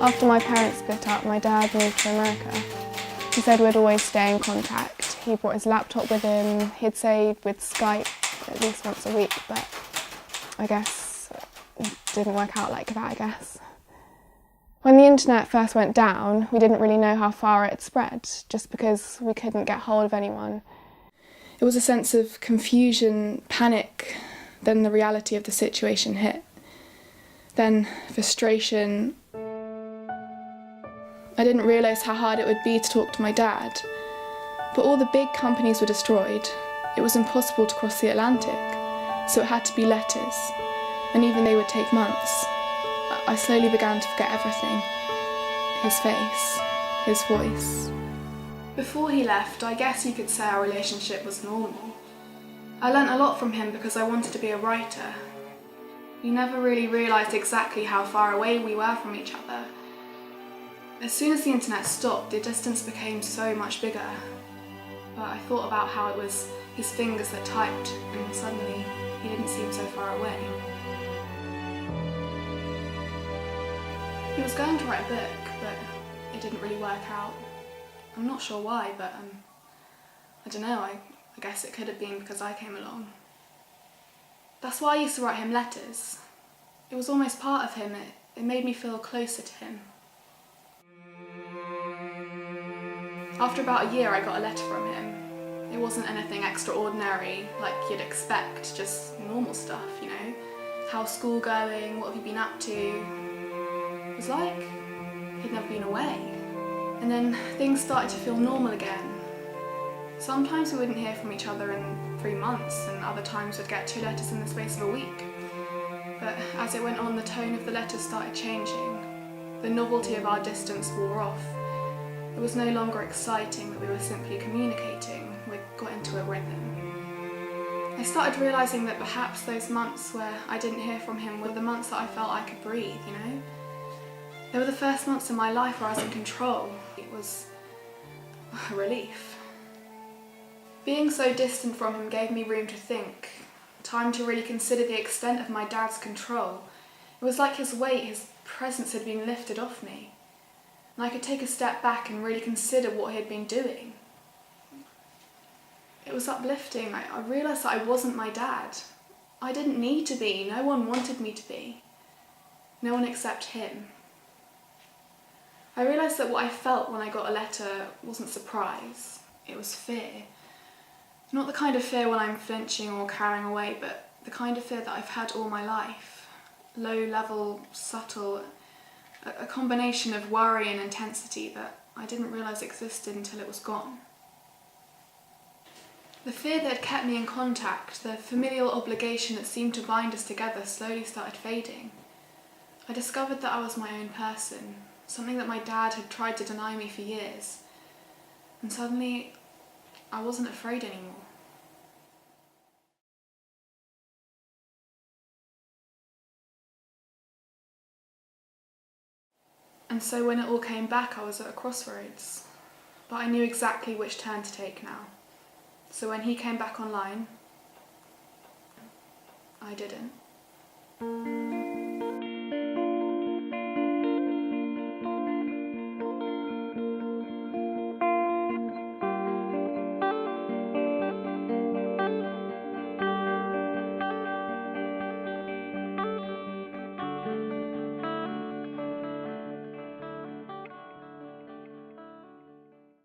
After my parents split up, my dad moved to America. He said we'd always stay in contact. He brought his laptop with him. He'd say we'd Skype at least once a week, but I guess it didn't work out like that, I guess. When the internet first went down, we didn't really know how far it had spread, just because we couldn't get hold of anyone. It was a sense of confusion, panic, then the reality of the situation hit. Then frustration. I didn't realise how hard it would be to talk to my dad. But all the big companies were destroyed. It was impossible to cross the Atlantic, so it had to be letters, and even they would take months. I slowly began to forget everything. His face, his voice. Before he left, I guess you could say our relationship was normal. I learnt a lot from him because I wanted to be a writer. We never really realised exactly how far away we were from each other. As soon as the internet stopped, the distance became so much bigger. But I thought about how it was his fingers that typed, and suddenly he didn't seem so far away. He was going to write a book, but it didn't really work out. I'm not sure why, but I don't know, I guess it could have been because I came along. That's why I used to write him letters. It was almost part of him, it made me feel closer to him. After about a year I got a letter from him. It wasn't anything extraordinary like you'd expect, just normal stuff, you know. How's school going, what have you been up to? It was like he'd never been away. And then things started to feel normal again. Sometimes we wouldn't hear from each other in 3 months, and other times we'd get 2 letters in the space of a week. But as it went on, the tone of the letters started changing. The novelty of our distance wore off. It was no longer exciting that we were simply communicating, we got into a rhythm. I started realising that perhaps those months where I didn't hear from him were the months that I felt I could breathe, you know? They were the first months in my life where I was in control. It was a relief. Being so distant from him gave me room to think, time to really consider the extent of my dad's control. It was like his weight, his presence had been lifted off me. And I could take a step back and really consider what he had been doing. It was uplifting. I realised that I wasn't my dad. I didn't need to be. No one wanted me to be. No one except him. I realised that what I felt when I got a letter wasn't surprise. It was fear. Not the kind of fear when I'm flinching or carrying away, but the kind of fear that I've had all my life. Low level, subtle, a combination of worry and intensity that I didn't realise existed until it was gone. The fear that had kept me in contact, the familial obligation that seemed to bind us together slowly started fading. I discovered that I was my own person, something that my dad had tried to deny me for years. And suddenly, I wasn't afraid anymore. And so when it all came back, I was at a crossroads. But I knew exactly which turn to take now. So when he came back online, I didn't.